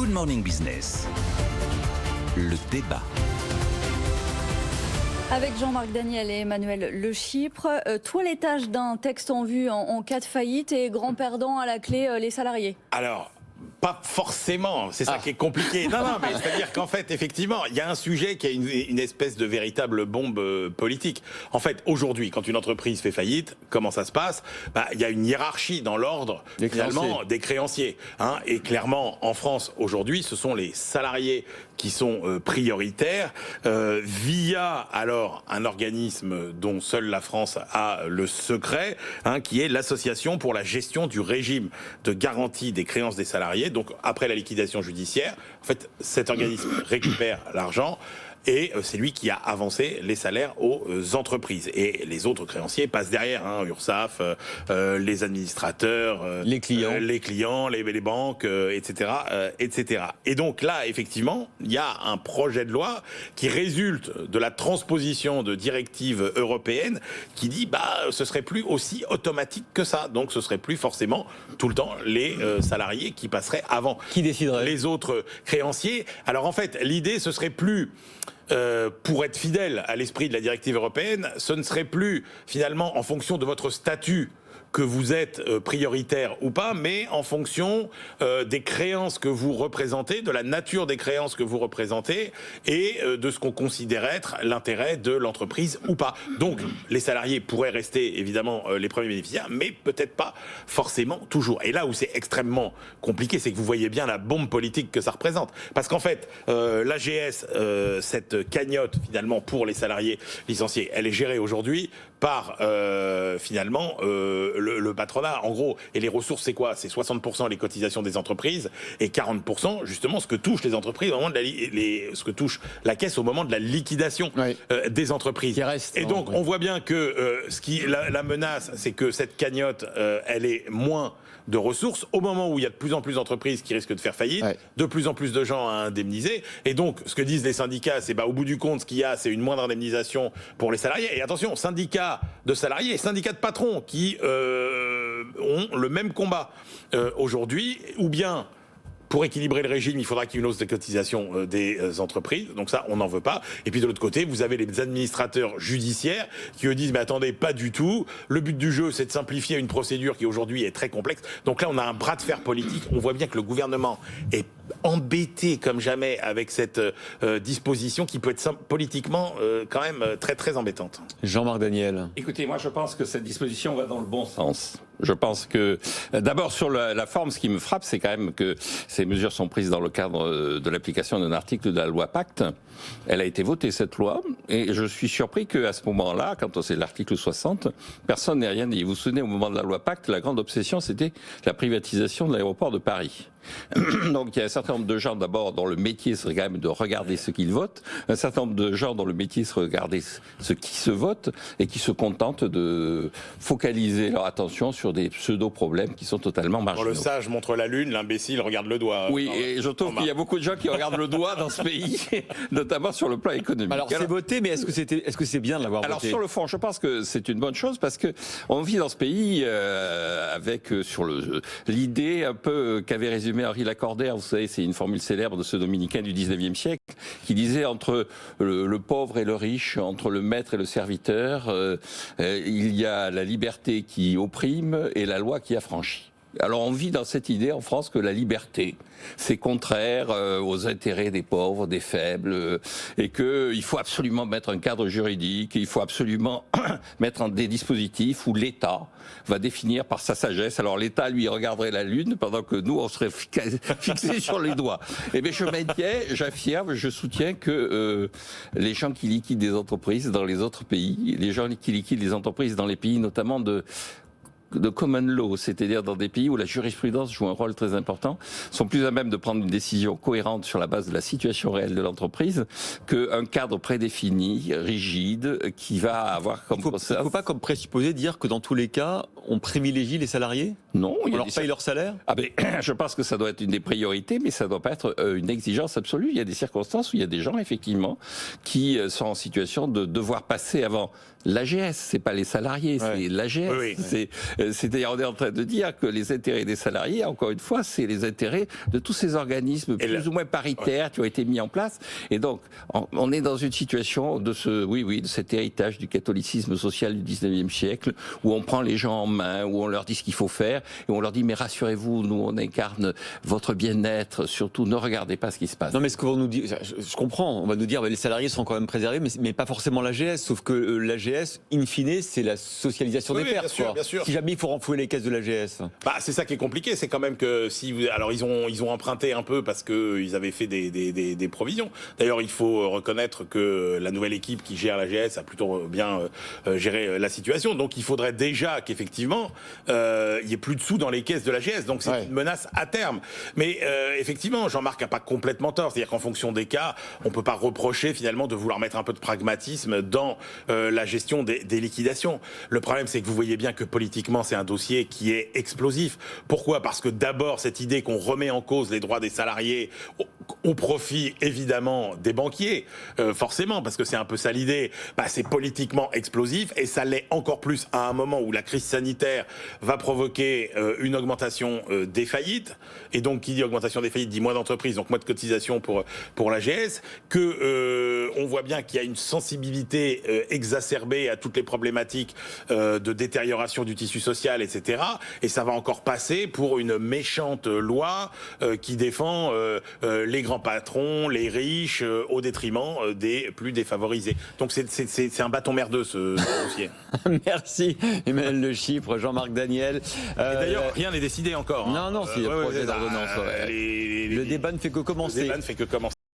Good Morning Business, le débat. Avec Jean-Marc Daniel et Emmanuel Le Chypre, toilettage d'un texte en vue en cas de faillite et grand perdant à la clé les salariés. Alors, pas forcément, c'est ça qui est compliqué. Non, mais c'est-à-dire qu'en fait, effectivement, il y a un sujet qui est une espèce de véritable bombe politique. En fait, aujourd'hui, quand une entreprise fait faillite, comment ça se passe ? Il y a une hiérarchie dans l'ordre, finalement, des créanciers. Et clairement, en France, aujourd'hui, ce sont les salariés qui sont prioritaires via alors un organisme dont seule la France a le secret, qui est l'Association pour la gestion du régime de garantie des créances des salariés. Donc après la liquidation judiciaire, en fait, cet organisme récupère l'argent et c'est lui qui a avancé les salaires aux entreprises. Et les autres créanciers passent derrière, URSSAF, les administrateurs, les clients, les banques, etc., etc. Et donc là, effectivement, il y a un projet de loi qui résulte de la transposition de directives européennes qui dit ce serait plus aussi automatique que ça. Donc ce serait plus forcément tout le temps les salariés qui passeraient avant. Qui déciderait ? Les autres créanciers. Alors en fait, l'idée, ce serait plus... pour être fidèle à l'esprit de la directive européenne, ce ne serait plus finalement en fonction de votre statut que vous êtes prioritaire ou pas, mais en fonction des créances que vous représentez, de la nature des créances que vous représentez et de ce qu'on considère être l'intérêt de l'entreprise ou pas. Donc les salariés pourraient rester évidemment les premiers bénéficiaires, mais peut-être pas forcément toujours. Et là où c'est extrêmement compliqué, c'est que vous voyez bien la bombe politique que ça représente. Parce qu'en fait, l'AGS, cette cagnotte finalement pour les salariés licenciés, elle est gérée aujourd'hui par finalement le patronat, en gros. Et les ressources, c'est quoi ? C'est 60% les cotisations des entreprises et 40% justement ce que touchent les entreprises au moment de ce que touche la caisse au moment de la liquidation des entreprises. Et donc on voit bien que la menace, c'est que cette cagnotte, elle est moins de ressources au moment où il y a de plus en plus d'entreprises qui risquent de faire faillite, de plus en plus de gens à indemniser. Et donc, ce que disent les syndicats, c'est au bout du compte, ce qu'il y a, c'est une moindre indemnisation pour les salariés. Et attention, syndicats de salariés et syndicats de patrons qui ont le même combat aujourd'hui, ou bien... Pour équilibrer le régime, il faudra qu'il y ait une hausse des cotisations des entreprises. Donc ça, on n'en veut pas. Et puis de l'autre côté, vous avez les administrateurs judiciaires qui eux disent « Mais attendez, pas du tout. Le but du jeu, c'est de simplifier une procédure qui aujourd'hui est très complexe. » Donc là, on a un bras de fer politique. On voit bien que le gouvernement est embêté comme jamais avec cette disposition qui peut être politiquement quand même très très embêtante. Jean-Marc Daniel. Écoutez, moi je pense que cette disposition va dans le bon sens. Je pense que, d'abord sur la forme, ce qui me frappe, c'est quand même que ces mesures sont prises dans le cadre de l'application d'un article de la loi Pacte. Elle a été votée, cette loi, et je suis surpris qu'à ce moment-là, quand c'est l'article 60, personne n'ait rien dit. Vous vous souvenez, au moment de la loi Pacte, la grande obsession, c'était la privatisation de l'aéroport de Paris. Donc il y a un certain nombre de gens d'abord dont le métier serait quand même de regarder ce qu'ils votent, un certain nombre de gens dont le métier serait de regarder ce qui se vote et qui se contentent de focaliser leur attention sur des pseudo-problèmes qui sont totalement marginaux. Le sage montre la lune, l'imbécile regarde le doigt. Oui, et je trouve qu'il y a beaucoup de gens qui regardent le doigt dans ce pays, notamment sur le plan économique. Alors c'est voté, mais est-ce que c'est bien de l'avoir voté ? Alors sur le fond, je pense que c'est une bonne chose parce que on vit dans ce pays avec sur l'idée un peu qu'avait résumé Henri Lacordaire, vous savez, c'est une formule célèbre de ce dominicain du 19e siècle, qui disait entre le pauvre et le riche, entre le maître et le serviteur, il y a la liberté qui opprime et la loi qui affranchit. Alors on vit dans cette idée en France que la liberté, c'est contraire aux intérêts des pauvres, des faibles, et qu'il faut absolument mettre un cadre juridique, il faut absolument mettre des dispositifs où l'État va définir par sa sagesse. Alors l'État, lui, regarderait la lune, pendant que nous, on serait fixés sur les doigts. Eh bien, je maintiens, j'affirme, je soutiens que les gens qui liquident des entreprises dans les autres pays, les gens qui liquident les entreprises dans les pays notamment de common law, c'est-à-dire dans des pays où la jurisprudence joue un rôle très important, sont plus à même de prendre une décision cohérente sur la base de la situation réelle de l'entreprise qu'un cadre prédéfini, rigide, qui va avoir comme process. Il ne faut pas comme présupposer dire que dans tous les cas, on privilégie les salariés? Non, On leur paye leur salaire? Ah ben, je pense que ça doit être une des priorités, mais ça ne doit pas être une exigence absolue. Il y a des circonstances où il y a des gens, effectivement, qui sont en situation de devoir passer avant l'AGS. C'est pas les salariés, c'est l'AGS. Oui, oui. C'est-à-dire, on est en train de dire que les intérêts des salariés, encore une fois, c'est les intérêts de tous ces organismes plus ou moins paritaires qui ont été mis en place. Et donc, on est dans une situation de de cet héritage du catholicisme social du 19e siècle, où on prend les gens en main, où on leur dit ce qu'il faut faire, et on leur dit, mais rassurez-vous, nous, on incarne votre bien-être, surtout ne regardez pas ce qui se passe. Non, mais ce qu'on nous dit, je comprends, on va nous dire, les salariés sont quand même préservés, mais pas forcément l'AGS, sauf que l'AGS, in fine, c'est la socialisation des pertes. Bien sûr. Si jamais il faut renflouer les caisses de l'AGS. C'est ça qui est compliqué, c'est quand même que alors ils ont emprunté un peu parce que ils avaient fait des provisions. D'ailleurs, il faut reconnaître que la nouvelle équipe qui gère l'AGS a plutôt bien géré la situation. Donc il faudrait déjà qu'effectivement il y ait plus de sous dans les caisses de l'AGS. Donc c'est une menace à terme. Mais effectivement, Jean-Marc n'a pas complètement tort. C'est-à-dire qu'en fonction des cas, on peut pas reprocher finalement de vouloir mettre un peu de pragmatisme dans la gestion des liquidations. Le problème, c'est que vous voyez bien que politiquement, c'est un dossier qui est explosif. Pourquoi ? Parce que d'abord, cette idée qu'on remet en cause les droits des salariés au profit, évidemment, des banquiers, forcément, parce que c'est un peu ça l'idée, c'est politiquement explosif, et ça l'est encore plus à un moment où la crise sanitaire va provoquer une augmentation des faillites, et donc qui dit augmentation des faillites dit moins d'entreprises, donc moins de cotisations pour l'AGS, que on voit bien qu'il y a une sensibilité exacerbée à toutes les problématiques de détérioration du tissu social, etc. Et ça va encore passer pour une méchante loi qui défend les grands patrons, les riches, au détriment des plus défavorisés. Donc c'est un bâton merdeux ce dossier. Merci Emmanuel Le Chypre, Jean-Marc Daniel. Et d'ailleurs, rien n'est décidé encore. Non, c'est le projet d'ordonnance. Le débat ne fait que commencer. Le débat ne fait que commencer.